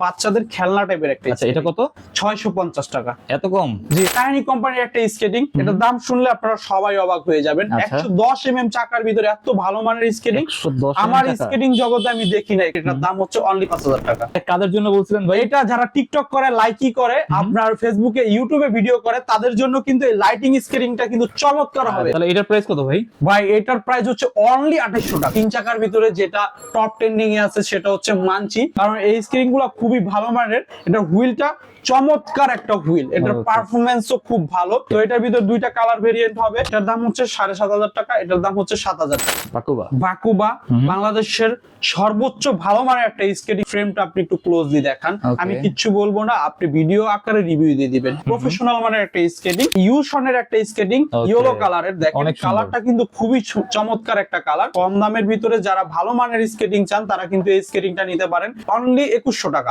বাচ্চাদের খেলনা টাইপের একটা। আচ্ছা, এটা কত? 650 টাকা। এত কম? জি, টাইনি কোম্পানির একটা স্কেটিং, এটার দাম শুনলে আপনারা সবাই অবাক হয়ে যাবেন। আচ্ছা। 110 চাকার ভিতরে এত ভালো মানের স্কেটিং 110 আমার টাকা? স্কেটিং জগতে আমি দেখি নাই। এটার দাম হচ্ছে অনলি 5000 টাকা। কাদের জন্য বলছিলেন ভাই? এটা যারা টিকটক করে, লাইকি করে, আপনার ফেসবুকে, ইউটিউবে ভিডিও করে, তাদের জন্য কিন্তু এই লাইটিং স্কেটিংটা কিন্তু চমৎকার হবে। তাহলে এটার প্রাইস কত ভাই? ভাই এটার প্রাইস হচ্ছে অনলি 2800 টাকা। 3 চাকার ভিতরে যেটা টপ ট্রেন্ডিং এ আছে সেটা হচ্ছে মানচি, কারণ এই স্কেটিং গুলো খুবই ভালো মানের। এটার হুইলটা চমৎকার একটা হুইল, এটার পারফরম্যান্সও খুব ভালো। তো এটার ভিতর দুইটা কালার ভেরিয়েন্ট হবে। এটার দাম হচ্ছে 7500 টাকা, এটার দাম হচ্ছে 7000 টাকা। বাকুবা। বাকুবা বাংলাদেশের সর্বোচ্চ ভালো মানের একটা স্কেটিং। ফ্রেমটা আপনি একটু ক্লোজলি দেখান, আমি কিচ্ছু বলবো না, আপনি ভিডিও আকারে রিভিউ দিয়ে দিবেন। প্রফেশনাল মানের একটা স্কেটিং, ইউশনের একটা স্কেটিং, ইয়েলো কালারের। দেখেন কালারটা কিন্তু খুবই চমৎকার একটা কালার। কম দামের ভিতরে যারা ভালো মানের স্কেটিং চান তারা কিন্তু এই স্কেটিংটা নিতে পারেন অনলি 2100 টাকা।